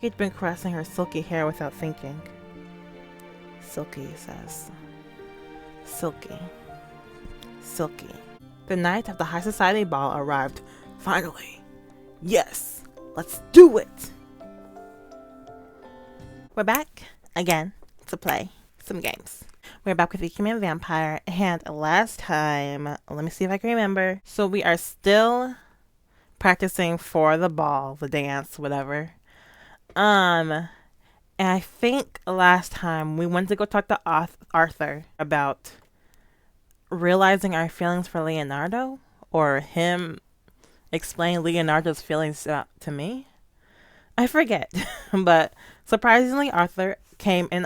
He'd been caressing her silky hair without thinking. Silky, he says. Silky. Silky. The night of the high society ball arrived. Finally. Yes! Let's do it! We're back again to play some games. We're back with Ikemen Vampire, and last time, let me see if I can remember. So we are still practicing for the ball, the dance, whatever. And I think last time we went to go talk to Arthur about realizing our feelings for Leonardo, or him explaining Leonardo's feelings to me. I forget, but surprisingly, Arthur came in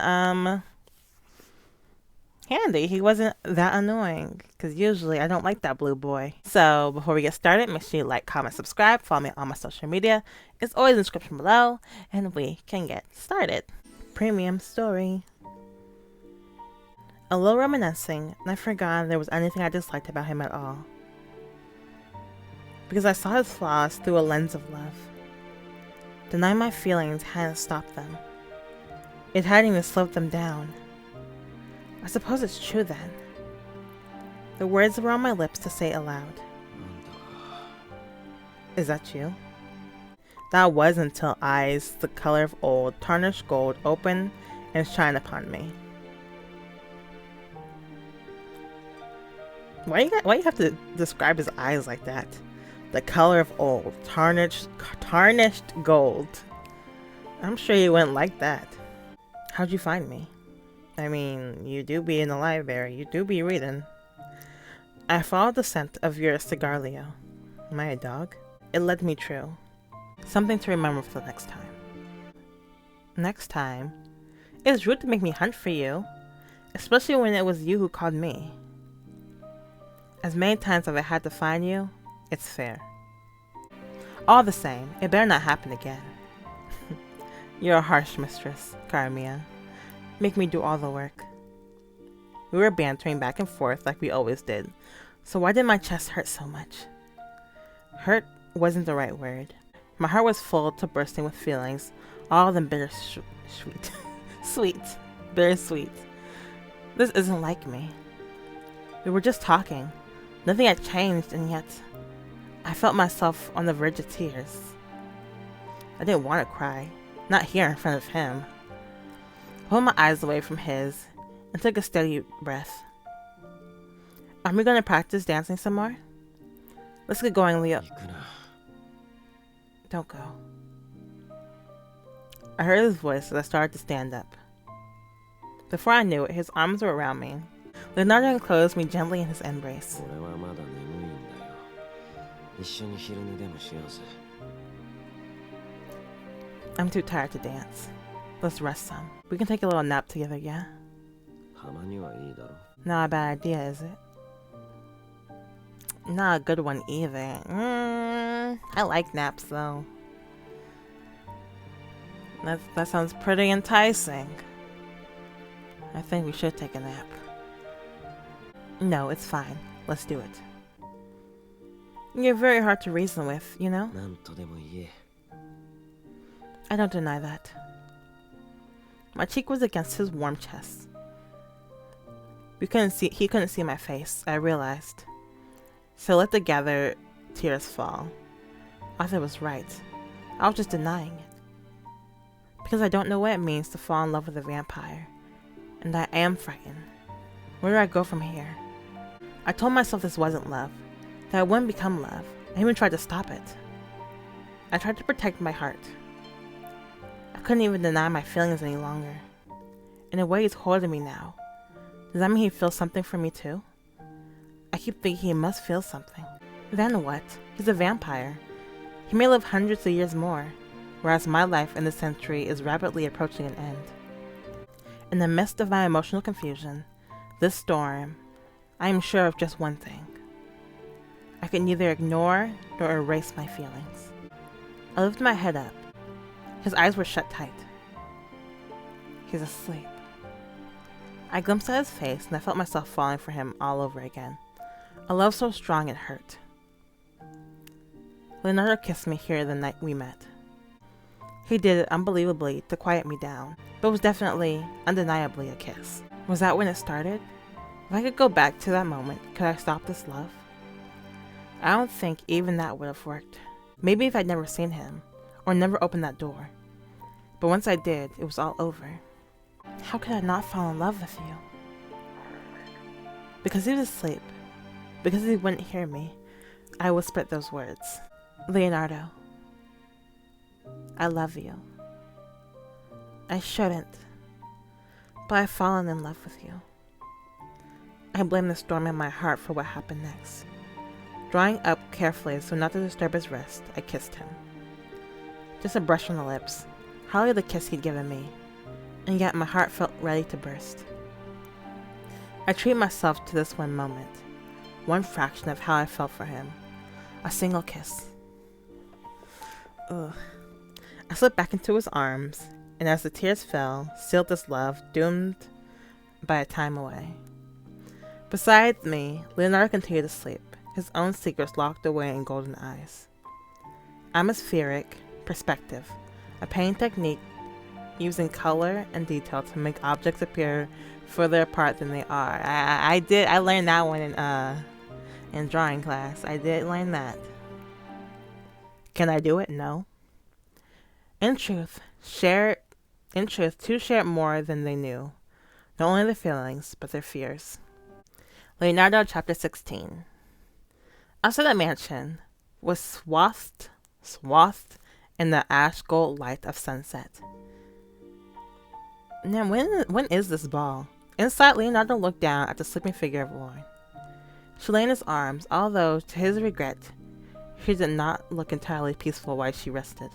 handy. He wasn't that annoying, because usually I don't like that blue boy. So before we get started, make sure you like, comment, subscribe, follow me on my social media. It's always in the description below, and we can get started. Premium story. A little reminiscing, and I forgot there was anything I disliked about him at all. Because I saw his flaws through a lens of love. Denying my feelings hadn't stopped them. It hadn't even slowed them down. I suppose it's true then. The words were on my lips to say aloud. Is that you? That was until eyes the color of old, tarnished gold, opened and shined upon me. Why you have to describe his eyes like that? The color of old, tarnished gold. I'm sure you wouldn't like that. How'd you find me? I mean, you do be in the library. You do be reading. I followed the scent of your cigar, Leo. Am I a dog? It led me true. Something to remember for the next time. Next time? It's rude to make me hunt for you. Especially when it was you who called me. As many times as I had to find you, it's fair. All the same, it better not happen again. You're a harsh mistress, Karamia. Make me do all the work. We were bantering back and forth like we always did, so why did my chest hurt so much? Hurt wasn't the right word. My heart was full to bursting with feelings, all of them bittersweet. Sweet. Bittersweet. This isn't like me. We were just talking. Nothing had changed, and yet I felt myself on the verge of tears. I didn't want to cry, not here in front of him. I pulled my eyes away from his and took a steady breath. Are we going to practice dancing some more? Let's get going, Leo. Don't go. I heard his voice as I started to stand up. Before I knew it, his arms were around me. Leonardo enclosed me gently in his embrace. I'm too tired to dance. Let's rest some. We can take a little nap together, yeah? Not a bad idea, is it? Not a good one either. I like naps though. That sounds pretty enticing. I think we should take a nap. No, it's fine. Let's do it. You're very hard to reason with, you know? I don't deny that. My cheek was against his warm chest. He couldn't see my face, I realized. So let the gathered tears fall. Arthur was right. I was just denying it. Because I don't know what it means to fall in love with a vampire. And I am frightened. Where do I go from here? I told myself this wasn't love. That it wouldn't become love. I even tried to stop it. I tried to protect my heart. I couldn't even deny my feelings any longer. In a way, he's holding me now. Does that mean he feels something for me too? I keep thinking he must feel something. Then what? He's a vampire. He may live hundreds of years more, whereas my life in this century is rapidly approaching an end. In the midst of my emotional confusion, this storm, I am sure of just one thing. I could neither ignore nor erase my feelings. I lifted my head up. His eyes were shut tight. He's asleep. I glimpsed at his face and I felt myself falling for him all over again. A love so strong it hurt. Leonardo kissed me here the night we met. He did it unbelievably to quiet me down, but it was definitely, undeniably a kiss. Was that when it started? If I could go back to that moment, could I stop this love? I don't think even that would have worked. Maybe if I'd never seen him, or never opened that door. But once I did, it was all over. How could I not fall in love with you? Because he was asleep, because he wouldn't hear me, I whispered those words. Leonardo, I love you. I shouldn't, but I've fallen in love with you. I blame the storm in my heart for what happened next. Drawing up carefully so not to disturb his rest, I kissed him. Just a brush on the lips, hardly the kiss he'd given me, and yet my heart felt ready to burst. I treat myself to this one moment, one fraction of how I felt for him. A single kiss. Ugh. I slipped back into his arms, and as the tears fell, sealed this love, doomed by a time away. Besides me, Leonardo continued to sleep, his own secrets locked away in golden eyes. Atmospheric perspective, a painting technique using color and detail to make objects appear further apart than they are. I learned that one in drawing class. I did learn that. Can I do it? No. In truth, two shared more than they knew. Not only their feelings, but their fears. Leonardo, chapter 16. Outside the mansion was swathed in the ash gold light of sunset. Now, when is this ball? Inside, Leonardo looked down at the sleeping figure of Lauren. She lay in his arms, although, to his regret, she did not look entirely peaceful while she rested.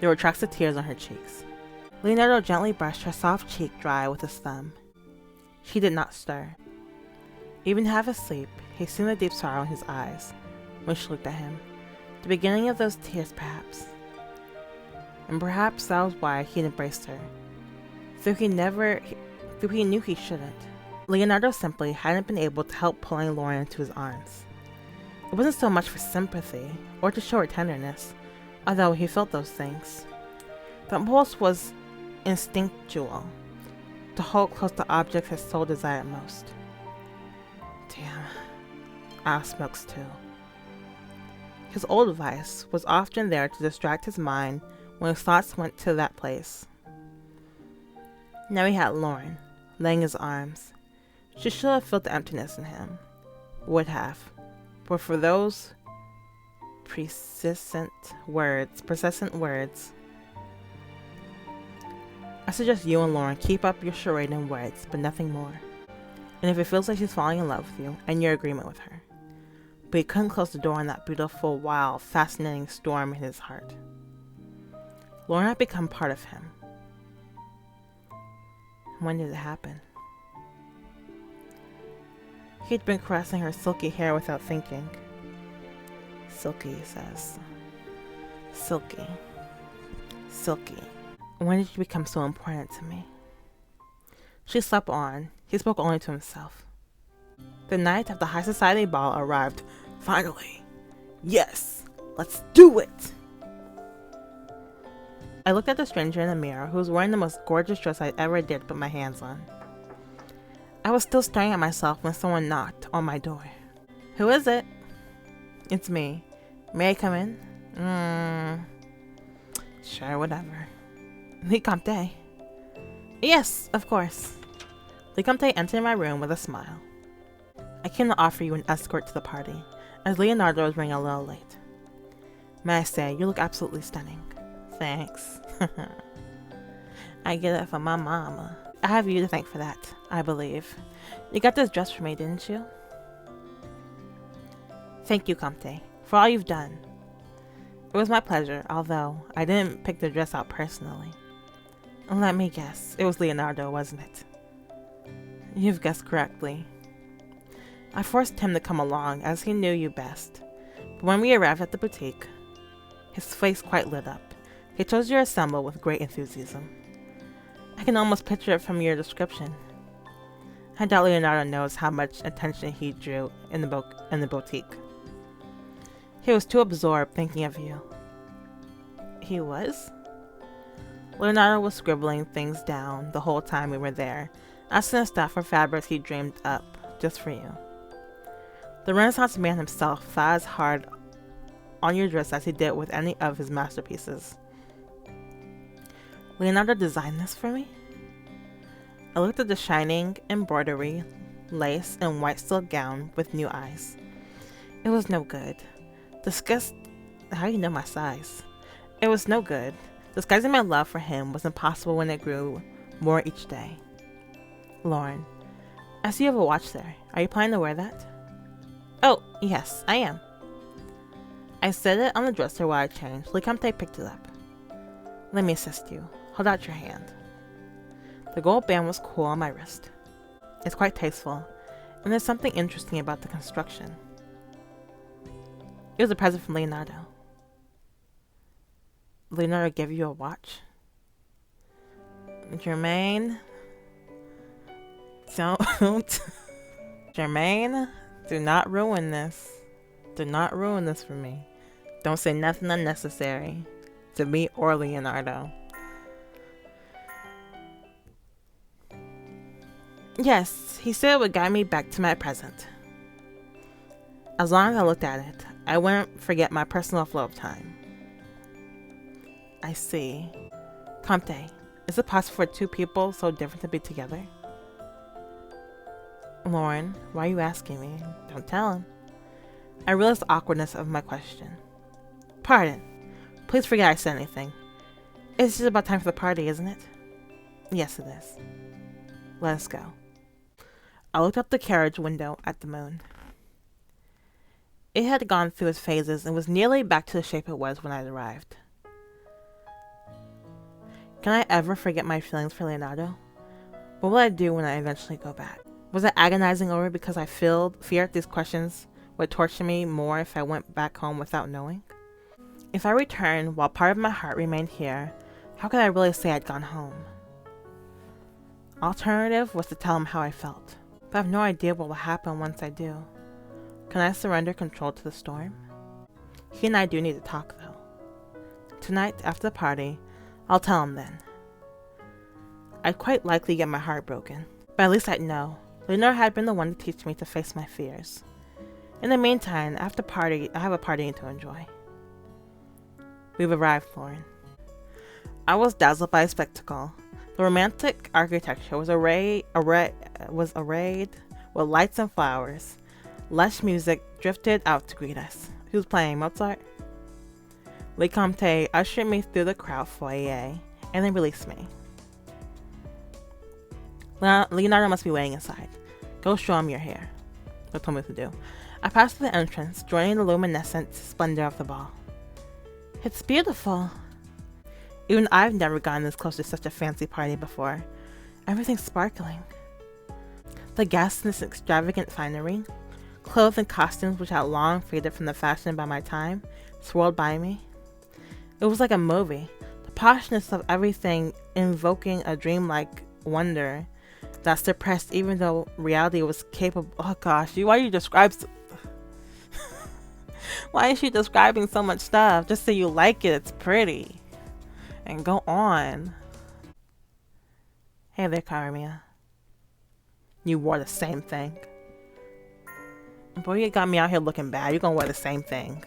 There were tracks of tears on her cheeks. Leonardo gently brushed her soft cheek dry with his thumb. She did not stir. Even half asleep, he seen the deep sorrow in his eyes when she looked at him. The beginning of those tears, perhaps. And perhaps that was why he had embraced her. Though he knew he shouldn't. Leonardo simply hadn't been able to help pulling Lauren into his arms. It wasn't so much for sympathy, or to show her tenderness, although he felt those things. The impulse was instinctual, to hold close the objects his soul desired most. Damn, Al smokes too. His old vice was often there to distract his mind when his thoughts went to that place. Now he had Lauren, laying in his arms. She should have felt the emptiness in him. Would have. But for those persistent words, I suggest you and Lauren keep up your charade in words, but nothing more. And if it feels like she's falling in love with you, and your agreement with her. But he couldn't close the door on that beautiful, wild, fascinating storm in his heart. Lauren had become part of him. When did it happen? He had been caressing her silky hair without thinking. Silky, he says. Silky. Silky. When did you become so important to me? She slept on. He spoke only to himself. The night of the high society ball arrived. Finally. Yes, let's do it! I looked at the stranger in the mirror, who was wearing the most gorgeous dress I ever dared put my hands on. I was still staring at myself when someone knocked on my door. Who is it? It's me. May I come in? Sure, whatever. Ikemen. Yes, of course. Ikemen entered my room with a smile. I came to offer you an escort to the party, as Leonardo was running a little late. May I say, you look absolutely stunning. Thanks. I get it from my mama. I have you to thank for that, I believe. You got this dress for me, didn't you? Thank you, Ikemen, for all you've done. It was my pleasure, although I didn't pick the dress out personally. Let me guess, it was Leonardo, wasn't it? You've guessed correctly. I forced him to come along, as he knew you best. But when we arrived at the boutique, his face quite lit up. He chose your ensemble with great enthusiasm. I can almost picture it from your description. I doubt Leonardo knows how much attention he drew in the boutique. He was too absorbed thinking of you. He was? Leonardo was scribbling things down the whole time we were there, asking the staff for fabrics he dreamed up just for you. The Renaissance man himself thought as hard on your dress as he did with any of his masterpieces. Leonardo designed this for me? I looked at the shining embroidery, lace, and white silk gown with new eyes. It was no good. How do you know my size? It was no good. Disguising my love for him was impossible when it grew more each day. Lauren, I see you have a watch there. Are you planning to wear that? Oh, yes, I am. I set it on the dresser while I changed. Ikemen picked it up. Let me assist you. Hold out your hand. The gold band was cool on my wrist. It's quite tasteful, and there's something interesting about the construction. It was a present from Leonardo. Leonardo gave you a watch? Jermaine? Don't. Jermaine, do not ruin this. Do not ruin this for me. Don't say nothing unnecessary to me or Leonardo. Yes, he said it would guide me back to my present. As long as I looked at it, I wouldn't forget my personal flow of time. I see. Comte, is it possible for two people so different to be together? Lauren, why are you asking me? Don't tell him. I realized the awkwardness of my question. Pardon. Please forget I said anything. It's just about time for the party, isn't it? Yes, it is. Let us go. I looked up the carriage window at the moon. It had gone through its phases and was nearly back to the shape it was when I arrived. Can I ever forget my feelings for Leonardo? What will I do when I eventually go back? Was I agonizing over it because I feared these questions would torture me more if I went back home without knowing? If I returned while part of my heart remained here, how could I really say I'd gone home? Alternative was to tell him how I felt, but I have no idea what will happen once I do. Can I surrender control to the storm? He and I do need to talk though. Tonight, after the party, I'll tell him then. I'd quite likely get my heart broken, but at least I'd know. Leonardo had been the one to teach me to face my fears. In the meantime, after the party, I have a party to enjoy. We've arrived, Lauren. I was dazzled by the spectacle. The romantic architecture was arrayed with lights and flowers. Lush music drifted out to greet us. Who's playing, Mozart? Ikemen ushered me through the crowd foyer and then released me. Leonardo must be waiting inside. Go show him you're here. What told me to do. I passed through the entrance, joining the luminescent splendor of the ball. It's beautiful. Even I've never gotten this close to such a fancy party before. Everything's sparkling. The guests in this extravagant finery, clothes and costumes which had long faded from the fashion by my time, swirled by me. It was like a movie, the poshness of everything invoking a dreamlike wonder that suppressed even though reality was capable. Oh gosh, why are you describing why is she describing so much stuff? Just so you like it, it's pretty. And go on. Hey there, Karamia. You wore the same thing. Boy, you got me out here looking bad. You're gonna wear the same thing.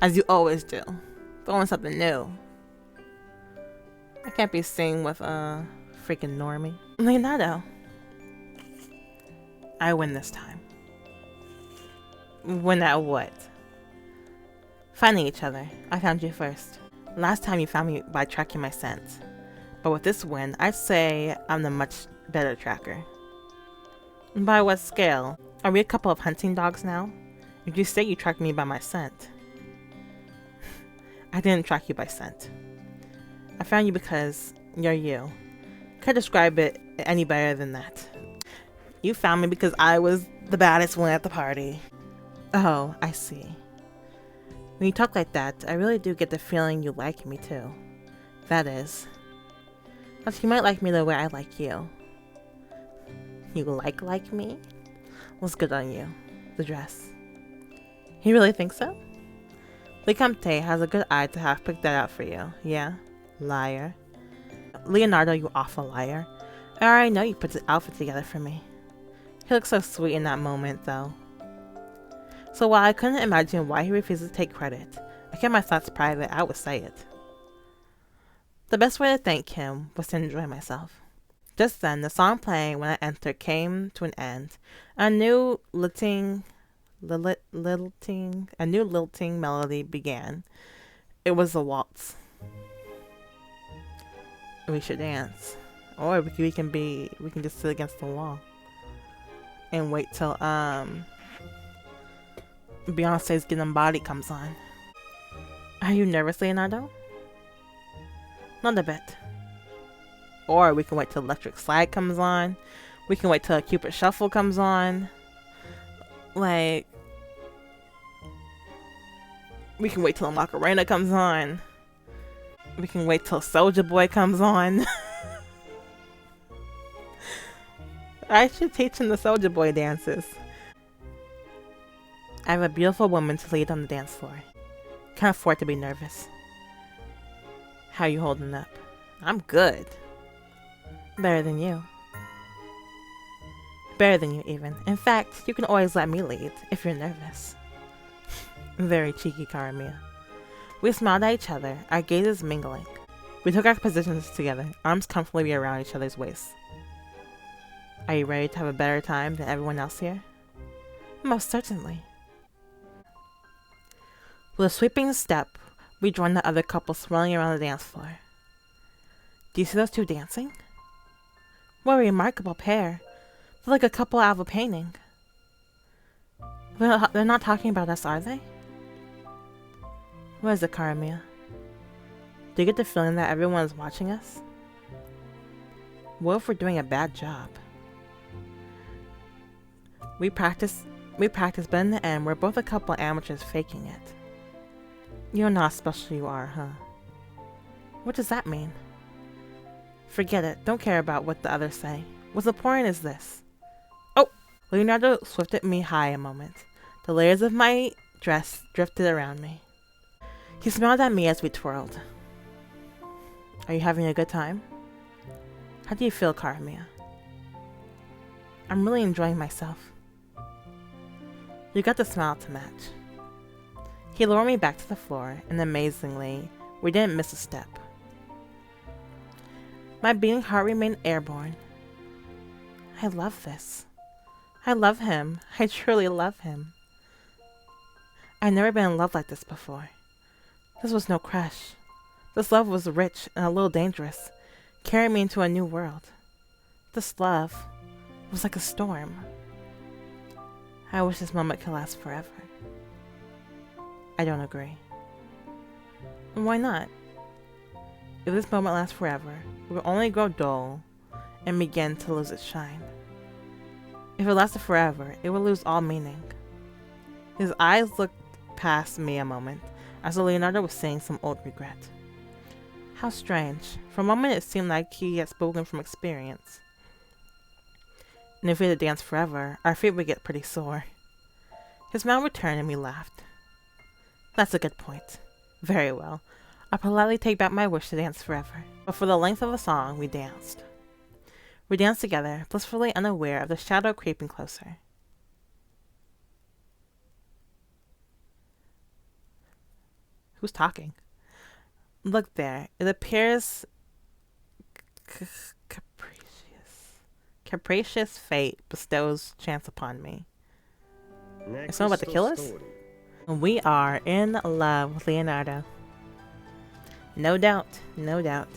As you always do. Going something new. I can't be seen with a freaking normie. Leonardo. I win this time. Win at what? Finding each other. I found you first. Last time you found me by tracking my scent. But with this win, I'd say I'm the much better tracker. By what scale? Are we a couple of hunting dogs now? If you say you tracked me by my scent. I didn't track you by scent. I found you because you're you. Can't describe it any better than that. You found me because I was the baddest one at the party. Oh, I see. When you talk like that, I really do get the feeling you like me too. That is. But you might like me the way I like you. You like me? What's good on you? The dress. You really think so? Licamte has a good eye to have picked that out for you. Yeah? Liar. Leonardo, you awful liar. I already know you put the outfit together for me. He looked so sweet in that moment, though. So while I couldn't imagine why he refused to take credit, I kept my thoughts private. I would say it. The best way to thank him was to enjoy myself. Just then, the song playing when I entered came to an end. A new lilting melody began. It was a waltz. We should dance, or we can just sit against the wall and wait till Beyonce's Getting Body comes on. Are you nervous, Leonardo? Not a bit. Or we can wait till Electric Slide comes on. We can wait till Cupid Shuffle comes on. Like, we can wait till Macarena comes on. We can wait till Soulja Boy comes on. I should teach him the Soulja Boy dances. I have a beautiful woman to lead on the dance floor. Can't afford to be nervous. How you holding up? I'm good. Better than you. Better than you, even. In fact, you can always let me lead if you're nervous. Very cheeky, Karamia. We smiled at each other, our gazes mingling. We took our positions together, arms comfortably around each other's waists. Are you ready to have a better time than everyone else here? Most certainly. With a sweeping step, we joined the other couple swirling around the dance floor. Do you see those two dancing? What a remarkable pair. They're like a couple out of a painting. They're not talking about us, are they? What is it, Karamia? Do you get the feeling that everyone is watching us? What if we're doing a bad job? We practice, but in the end, we're both a couple amateurs faking it. You don't know how special you are, huh? What does that mean? Forget it. Don't care about what the others say. What's important is this. Oh! Leonardo swifted me high a moment. The layers of my dress drifted around me. He smiled at me as we twirled. Are you having a good time? How do you feel, Karamia? I'm really enjoying myself. You got the smile to match. He lowered me back to the floor, and amazingly, we didn't miss a step. My beating heart remained airborne. I love this. I love him. I truly love him. I've never been in love like this before. This was no crush. This love was rich and a little dangerous, carrying me into a new world. This love was like a storm. I wish this moment could last forever. I don't agree. And why not? If this moment lasts forever, it will only grow dull and begin to lose its shine. If it lasted forever, it would lose all meaning. His eyes looked past me a moment, as though Leonardo was saying some old regret. How strange. For a moment it seemed like he had spoken from experience. And if we had to dance forever, our feet would get pretty sore. His smile returned and we laughed. That's a good point. Very well. I'll politely take back my wish to dance forever. But for the length of the song, we danced. We danced together, blissfully unaware of the shadow creeping closer. Who's talking? Look there. It appears capricious fate bestows chance upon me. Is someone about to kill us? We are in love with Leonardo. No doubt. No doubt.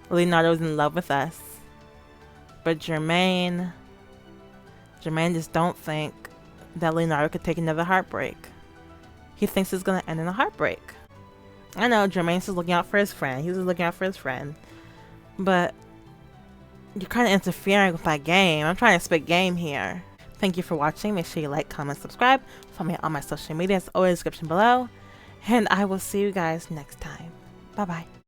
Leonardo's in love with us. But Jermaine just don't think that Leonardo could take another heartbreak. He thinks it's gonna end in a heartbreak. I know Jermaine's just looking out for his friend. He's just looking out for his friend. But you're kind of interfering with my game. I'm trying to spit game here. Thank you for watching. Make sure you like, comment, subscribe. Follow me on my social media. It's always in the description below. And I will see you guys next time. Bye-bye.